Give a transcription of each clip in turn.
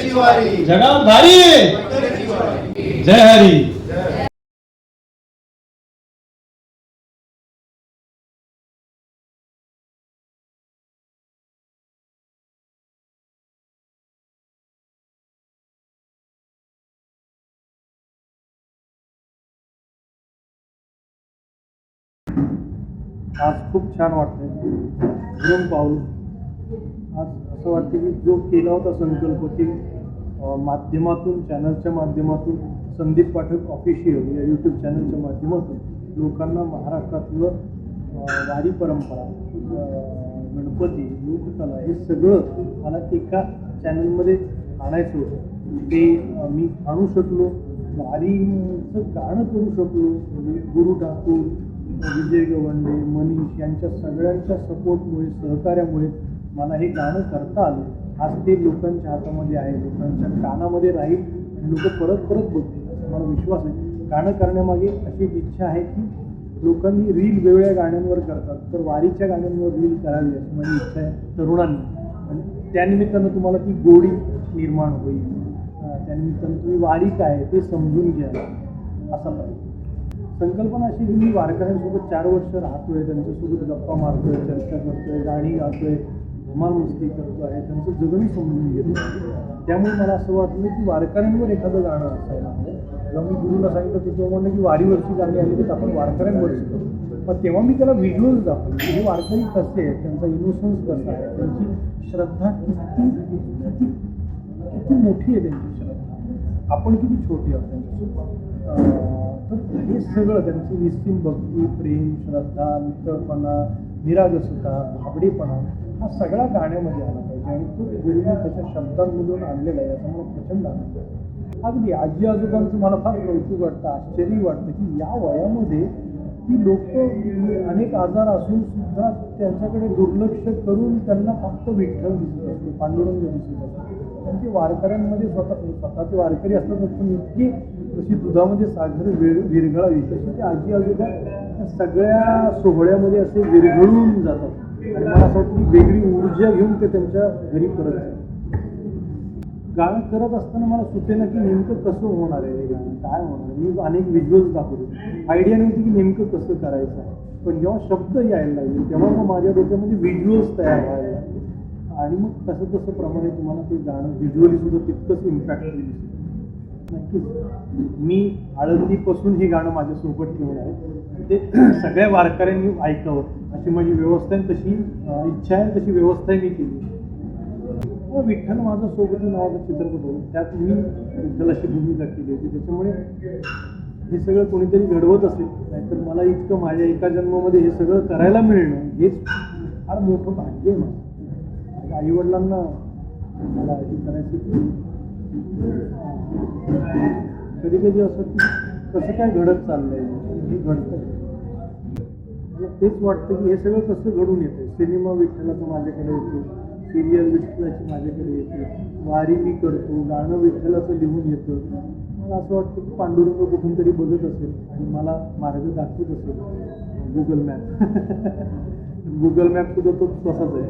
पंढरीची वारी, जगात भारी, पंढरीची वारी. जय हरी. आज खूप छान वाटतंय घेऊन पाहून. आज असं वाटतं की जो केला होता संकल्प की माध्यमातून, चॅनलच्या माध्यमातून, संदीप पाठक ऑफिशियल या यूट्यूब चॅनलच्या माध्यमातून लोकांना महाराष्ट्रातलं वारी परंपरा, गणपती, लोककला हे सगळं मला एका चॅनलमध्ये आणायचं होतं. ते मी आणू शकलो. वारीचं गाणं करू शकलो. म्हणजे गुरु ठाकूर, विजय गवंडे, मनीष यांच्या सगळ्यांच्या सपोर्टमुळे, सहकार्यामुळे मला हे गाणं करता आलं. आज ते लोकांच्या हातामध्ये आहे, लोकांच्या कानामध्ये राहील आणि लोक परत परत बघतील असं मला विश्वास आहे. गाणं करण्यामागे अशी एक इच्छा आहे की लोकांनी रील वेगवेगळ्या गाण्यांवर करतात, तर वारीच्या गाण्यांवर रील करावी अशी माझी इच्छा आहे तरुणांनी. आणि त्यानिमित्तानं तुम्हाला ती गोडी निर्माण होईल. त्यानिमित्तानं तुम्ही वारी काय ते समजून घ्या असा पाहिजे. संकल्पना अशी की मी वारकऱ्यांसोबत 4 वर्ष राहतोय, त्यांच्यासोबत गप्पा मारतोय, चर्चा करतोय, गाणी गातोय, धमाल मस्ती करतो आहे, त्यांचं जगणं समजून घेतो. त्यामुळे मला असं वाटलं की वारकऱ्यांवर एखादं गाणं असायला हवं. जेव्हा मी गुरुला सांगितलं तिथं म्हणलं की वारीवरची गाणी आली तर आपण वारकऱ्यांवरची करू. पण तेव्हा मी त्याला व्हिज्युअल्स दाखवले की हे वारकरी कसे आहेत, त्यांचा इमोशन्स कसा आहे, त्यांची श्रद्धा किती किती किती मोठी आहे, त्यांची श्रद्धा आपण किती छोटी आहोत त्यांच्यासोबत. तर हे सगळं त्यांची निस्सीम भक्ती, प्रेम, श्रद्धा, मित्रपणा, निरागसता, भाबडेपणा हा सगळा गाण्यामध्ये आला पाहिजे. आणि तो गुरुने त्याच्या शब्दांमधून आणलेला आहे याचा मला प्रचंड आनंद आहे. अगदी आजी आजोबांचं मला फार कौतुक वाटतं, आश्चर्य वाटतं की या वयामध्ये ती लोक अनेक आजार असून सुद्धा त्यांच्याकडे दुर्लक्ष करून त्यांना फक्त विठ्ठल दिसत असतो, पांडुरंग दिसत असतो. आणि ते वारकऱ्यांमध्ये स्वतःचे वारकरी असतात पण इतके जशी दुधामध्ये साखर विरघळावी तशी ते आजी आजोबा सगळ्या सोहळ्यामध्ये असे विरघळून जातात. आणि मला असं वाटतं की वेगळी ऊर्जा घेऊन ते त्यांच्या घरी परत जातात. गाणं करत असताना मला सुचेना की नेमकं कसं होणार आहे हे गाणं, काय होणार. मी अनेक व्हिज्युअल्स दाखवले, आयडिया नव्हती की नेमकं कसं करायचं आहे. पण जेव्हा शब्द यायला लागले तेव्हा मग माझ्या डोक्यामध्ये व्हिज्युअल्स तयार व्हायला लागले. आणि मग तसं तसं प्रमाणे तुम्हाला ते गाणं व्हिज्युअली सुद्धा तितकंच इम्पॅक्टफुल दिसतं. नक्कीच मी आळंदीपासून हे गाणं माझ्यासोबत ठेवून आहे. ते सगळ्या वारकऱ्यांनी ऐकावं अशी माझी व्यवस्था आहे, तशी इच्छा आहे, तशी व्यवस्थाही मी केली. विठ्ठल माझा सोबती नावाचा चित्रपट होता, त्यात मी विठ्ठलाची भूमिका केली होती. त्याच्यामुळे हे सगळं कोणीतरी घडवत असेल, नाहीतर मला इतकं माझ्या एका जन्मामध्ये हे सगळं करायला मिळणं हेच फार मोठं भाग्य आहे. माझ्या आईवडिलांना मला हे करायचं की कधी कधी असं की कसं काय घडत चाललंय, हे घडतं. मला तेच वाटतं की हे सगळं कसं घडून येतं. सिनेमा विठ्ठलाचं माझ्याकडे येतो, सिरियल विठ्ठलाची माझ्याकडे येते, वारी मी करतो, गाणं विठ्ठलाचं लिहून येतं. मला असं वाटतं की पांडुरंग कुठून तरी बघत असेल आणि मला मार्ग दाखवत असेल. गुगल मॅप सुद्धा तो तसाच आहे.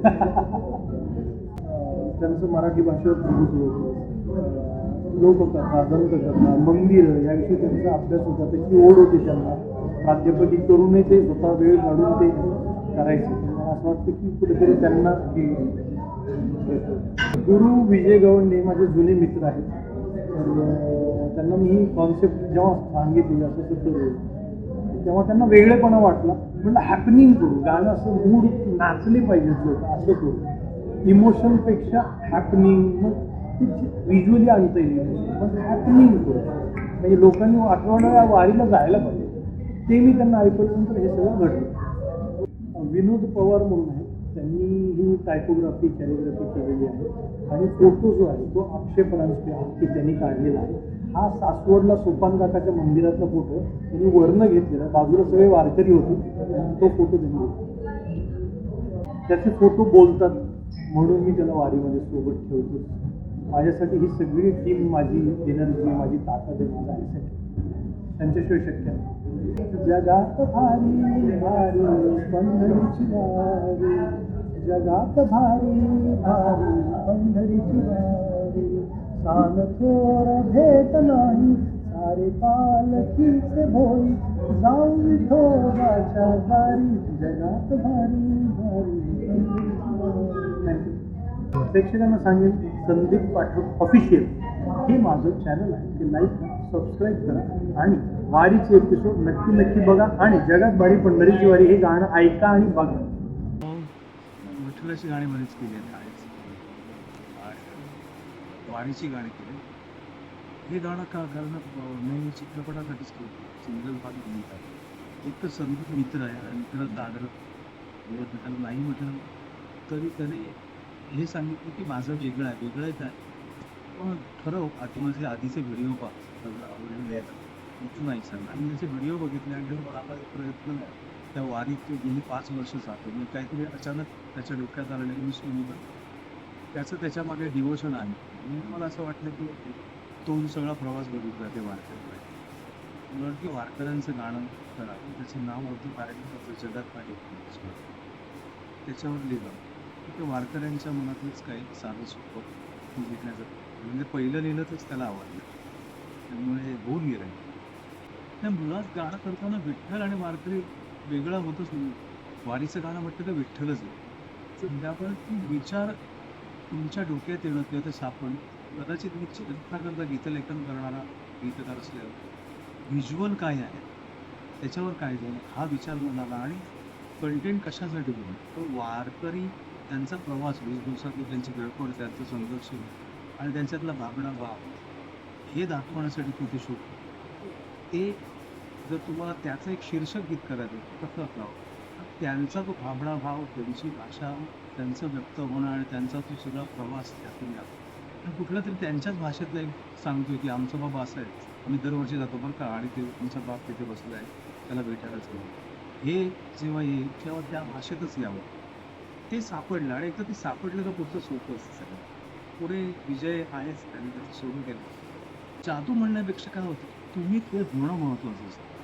त्यांचं मराठी भाषेवर प्रभुत्व होतं, लोककथा, दंतकथा, मंदिरं याविषयी त्यांचा अभ्यास होता, त्याची ओढ होती त्यांना. प्राध्यापकी करूनही ते स्वतः वेळ काढून ते करायचे. मला असं वाटतं की कुठेतरी त्यांना गुरु विजय गवंडे माझे जुने मित्र आहेत. तर त्यांना मी ही कॉन्सेप्ट जेव्हा सांगितली असं करू तेव्हा त्यांना वेगळेपणा वाटला. म्हटलं हॅपनिंग करू, गाणं असं मूड नाचले पाहिजेत लोक, असं करू. इमोशनपेक्षा हॅपनिंग, मग ती व्हिज्युअली आणता येईल. मग हॅपनिंग करू म्हणजे लोकांनी आठवड्याला वारीला जायला पाहिजे. ते मी त्यांना ऐकल्यानंतर हे सगळं घडलं. विनोद पवार म्हणून आहे, त्यांनी ही टायपोग्राफी, कॅलिग्राफी केलेली आहे. आणि फोटो जो आहे तो आक्षेपणांचे हत्ती त्यांनी काढलेला आहे. हा सासवडला सोपान काकाच्या मंदिरातला फोटो त्यांनी वर्ण घेतलेला, बाजूला सगळे वारकरी होते आणि तो फोटो त्यांनी त्याचे फोटो बोलतात म्हणून मी त्याला वारीमध्ये सोबत ठेवतो. माझ्यासाठी ही सगळी टीम माझी एनर्जी, माझी ताकद आहे, माझा ॲसेट. त्यांच्याशिवाय शक्य नाही. जगात भारी भारी पंढरीची वारी, जगात भारी भारी पंढरीची वारी, स्थान थोर भेट नाही सारे पालखीचे भोई जाऊ विठोबाच्या दारी जगात भारी भारी. प्रेक्षकांना सांगेन संदीप पाठक ऑफिशियल हे माझं चॅनल आहे, ते लाईक करा, सबस्क्राईब करा आणि वारीचे एपिसोड नक्की बघा आणि जगात भारी पंढरीची वारी हे गाणं ऐका आणि बघा. विठ्ठलाची गाणी बरीच केली आहेत वारीची गाणी केली. हे गाणं का कारण मी चित्रपटासाठीच केलं, सिंगल भाग म्हणतात. एक तर संगीत मित्र आहे आणि मित्रात दादर त्याला नाही म्हटलं तरी हे सांगितलं की माझं वेगळं आहे काय पण ठरव आता माझे आधीचे व्हिडिओ आवडलेले आहेत इथं नाही सांग आणि त्याचे व्हिडिओ बघितले आणि मला एक प्रयत्न त्या वारीत गेली 5 वर्ष जातो मी काहीतरी अचानक त्याच्या डोक्यात आलं नाही मी त्याचं त्याच्यामागे डिवोशन आहे आणि मला असं वाटलं की तो सगळा प्रवास बघितला ते वारकरी मला की वारकऱ्यांचं गाणं करा त्याचं नाव होतं कार्यक्रमाचं जगात नाही त्याच्यावर लिहिलं की ते वारकऱ्यांच्या मनातलंच काही साधं सोपं लिहिण्याचं म्हणजे पहिलं लिहिलं तरच त्याला आवडलं त्यामुळे होऊन गेलं. त्या मुळात गाणं करताना विठ्ठल आणि वारकरी वेगळा होतच नाही. वारीचं गाणं म्हटलं तर विठ्ठलच आहे म्हणजे आपण विचार तुमच्या डोक्यात येणं किंवा ते सापडणं कदाचित मी चित्रकरता गीतलेखन करणारा गीतकार असल्यावर व्हिज्युअल काय आहे त्याच्यावर काय झालं हा विचार मला आणि कंटेंट कशासाठी बोलतो तर वारकरी त्यांचा प्रवास 20 दिवसातली त्यांची गळपड त्यांचं संघर्ष आणि त्यांच्यातला भावना भाव हे दाखवण्यासाठी तिथे शूट ते जर तुम्हाला त्याचं एक शीर्षक गीत करायचं कसं असावं त्यांचा तो भावना भाव त्यांची भाषा त्यांचं व्यक्त होणं आणि त्यांचा तो सगळा प्रवास त्यातून यावा आणि कुठला तरी त्यांच्याच भाषेतला एक सांगतोय की आमचा बाबा असं आहे आम्ही दरवर्षी जातो बरं का आणि ते आमचा बाप तिथे बसला आहे त्याला भेटायलाच हवं हे जेव्हा येईल तेव्हा त्या भाषेतच यावं ते सापडलं आणि एकदा ते सापडलं का पुढचं सोपं असतं सगळं पुढे विजय आहेच त्यांनी त्याचं सोडून केलं. जादू म्हणण्यापेक्षा काय होतं तुम्ही ते होणं महत्त्वाचं असतं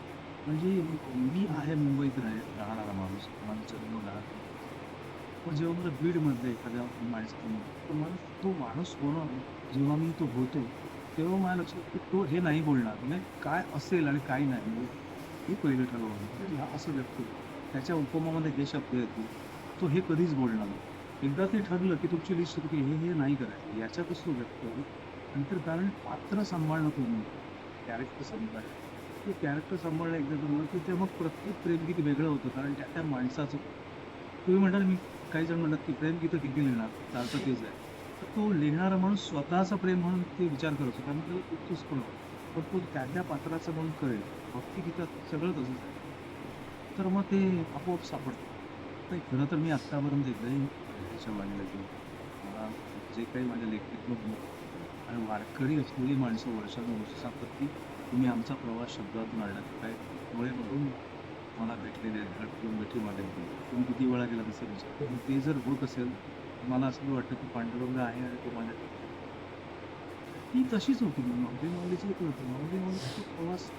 म्हणजे मी आहे मुंबईत राहणारा माणूस माझा जन्म राहतो पण जेव्हा मला बीडमधलं एखाद्या माणसाला तर मला तो माणूस होणं जेव्हा मी तो होतो तेव्हा मला लक्षात की तो हे नाही बोलणार म्हणजे काय असेल आणि काय नाही हे पहिलं ठरवलं हा असं व्यक्त त्याच्या उपमामध्ये हे शब्द येतो तो हे कधीच बोलणार नाही. एकदा ते ठरलं की तुमची लिस्ट होती की हे नाही करायचं याच्यापासून व्यक्त नंतर कारण पात्र सांभाळणं तुम्ही कॅरेक्टर सांभाळणं ते कॅरेक्टर सांभाळणं एकदा जमलं की ते मग प्रत्येक प्रेमगीत वेगळं होतं कारण त्या माणसाचं तुम्ही म्हणाल मी काही जण म्हणतात की प्रेमगीतं किती लिहिणार चालतं तेच आहे तर तो लिहिणारा माणूस स्वतःचं प्रेम म्हणून ते विचार करतो कारण त्याला उत्तुच पण पण तो त्या पात्राचं म्हणून करेल भक्तिगीतात सगळं तसंच आहे तर मग ते आपोआप सापडतं. नाही खरं तर मी आत्तापर्यंत एकदाही त्याच्या वाणीला गेलो मला जे काही माझ्या लेखित आणि वारकरी असलेली माणसं वर्षानुवर्ष सांगतात की तुम्ही आमचा प्रवास शब्दातून आणला काय डोळे बघून मला भेटलेले आहेत घट किलोमीटर मध्ये तुम्ही किती वेळा गेला तसं विचार ते जर होत असेल मला असं वाटतं की पांडुरंग आहे आणि तो माझ्या ती तशीच होती माऊली माऊलीची एक होती माऊली माऊलीचा प्रवास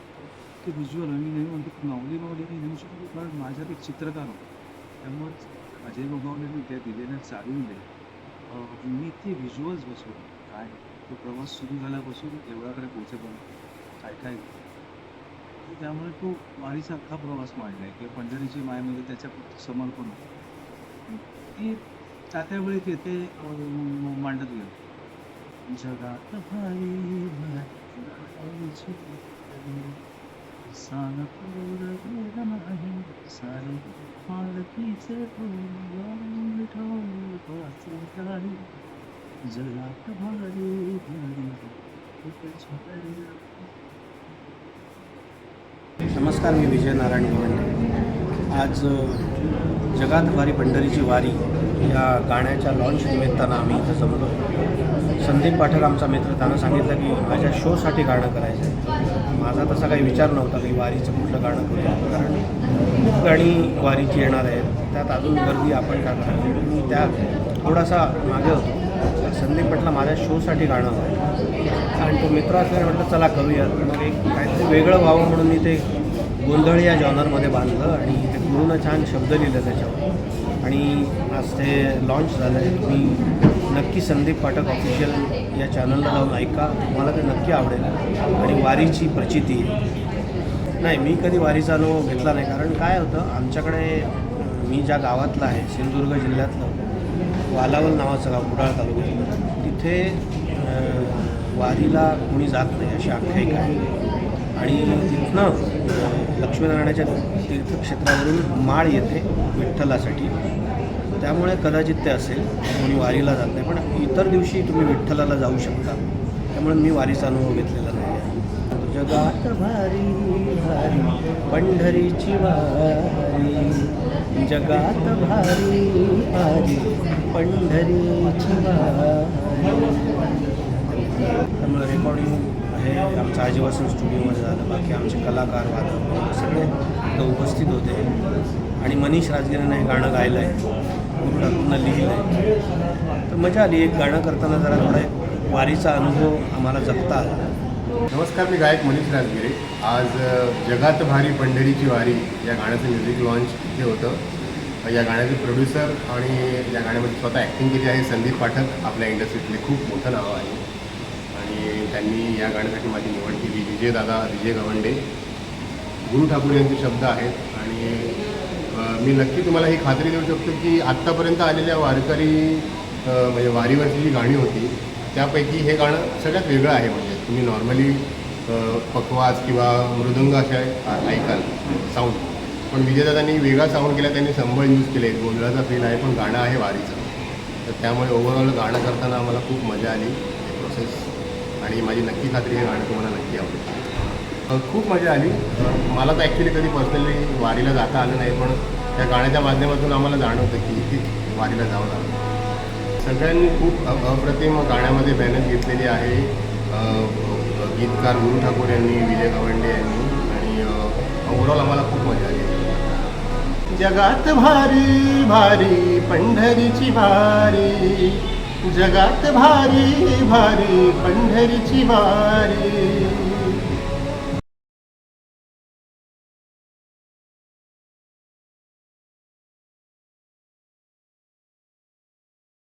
ते व्हिज्युअल मी नेहमी म्हणतो की माऊली माऊली मी नेऊ शकतो कारण माझ्यात एक चित्रकार होतं त्यामुळेच अजय गोगावलेंनी त्या दिलेल्या चालून मी ते व्हिज्युअल्स बसवले काय तो प्रवास सुरू झाल्यापासून एवढ्याकडे पोहोचेपर्यंत काय काय त्यामुळे तो वारीचा अख्खा प्रवास मांडला आहे किंवा पंढरीची मायेमध्ये त्याच्या समर्पण ते त्या वेळी ते मांडत गेलं जगात भारी सारे पालखीचे जगात भारी नमस्कार मी विजय नारायण गवंडे. आज जगात भारी पंढरीची वारी या गाण्याच्या लॉन्च निमित्तानं आम्ही इथं जमलो. संदीप पाठक आमचा मित्र त्यानं सांगितलं की माझ्या शोसाठी गाणं करायचं आहे. माझा तसा काही विचार नव्हता की वारीचं कुठलं गाणं करूया कारण खूप गाणी वारीची येणार आहेत त्यात अजून गर्दी आपण काय करायची मी त्या थोडासा मागे होतो. संदीप म्हटलं माझ्या शोसाठी गाणं हवं आणि तो मित्र असल्याने म्हटलं चला करूया. मग एक काहीतरी वेगळं व्हावं म्हणून मी ते गोंधळ या जॉनरमध्ये बांधलं आणि ते पूर्ण छान शब्द लिहिलं त्याच्यावर आणि आज ते लॉन्च झालं आहे. तुम्ही नक्की संदीप पाठक ऑफिशियल या चॅनलला जाऊन ऐका, तुम्हाला ते नक्की आवडेल. आणि वारीची प्रचिती नाही, मी कधी वारीचा अनुभव घेतला नाही. कारण काय होतं, आमच्याकडे मी ज्या गावातलं आहे, सिंधुदुर्ग जिल्ह्यातलं वालावल नावाचं गाव, कुडाळ तालुक्यातलं, तिथे वारीला कोणी जात नाही अशी आख्यायिका आहे. आणि तिथनं लक्ष्मीनारायणाच्या तीर्थक्षेत्रावरून माळ येते विठ्ठलासाठी, त्यामुळे कदाचित ते असेल, कोणी वारीला जात नाही. पण इतर दिवशी तुम्ही विठ्ठलाला जाऊ शकता, त्यामुळे मी वारीचा अनुभव घेतलेला नाही आहे. जगात भारी भारी पंढरीची वारी, जगात भारी भारी पंढरीची वारी. त्यामुळे रेकॉर्डिंग हे आमचं आजीवासन स्टुडिओमध्ये झालं. बाकी आमचे कलाकार, वादक सगळे इथं उपस्थित होते. आणि मनीष राजगिरेनं हे गाणं गायलं आहे, गुरुटातून लिहिलं आहे. तर मजा आली. एक गाणं करताना जरा थोडा एक वारीचा अनुभव आम्हाला जगता आला. नमस्कार, मी गायक मनीष राजगिरे. आज जगात भारी पंढरीची वारी या गाण्याचं म्युझिक लॉन्च इथे होतं. या गाण्याचे प्रोड्युसर आणि या गाण्यामध्ये स्वतः ॲक्टिंग केली आहे संदीप पाठक, आपल्या इंडस्ट्रीतले खूप मोठं नाव आहे. आणि त्यांनी या गाण्यासाठी माझी निवड केली. विजय गवंडे, गुरु ठाकूर यांचे शब्द आहेत. आणि मी नक्की तुम्हाला ही खात्री देऊ शकतो की आत्तापर्यंत आलेल्या वारकरी म्हणजे वारीवरची जी गाणी होती त्यापैकी हे गाणं सगळ्यात वेगळं आहे. म्हणजे तुम्ही नॉर्मली पखवाज किंवा मृदंग अशा ऐकाल साऊंड, पण विजयदादांनी वेगळा साऊंड केला. त्यांनी संबळ यूज केले, गोंधळाचा फील आहे, पण गाणं आहे वारीचं. तर त्यामुळे ओव्हरऑल गाणं करताना आम्हाला खूप मजा आली प्रोसेस. आणि माझी नक्की खात्री हे गाणं तुम्हाला नक्की आवडेल. खूप मजा आली. मला तर ॲक्च्युली कधी पर्सनली वारीला जाता आलं नाही, पण त्या गाण्याच्या माध्यमातून आम्हाला जाणवतं की वारीला जावं लागतं. सगळ्यांनी खूप अप्रतिम गाण्यामध्ये मेहनत घेतलेली आहे. गीतकार गुरु ठाकूर यांनी, विजय गवंडे यांनी. आणि ओव्हरऑल आम्हाला खूप मजा आली. जगात भारी भारी पंढरीची वारी, जगात भारी भारी पंढरीची वारी.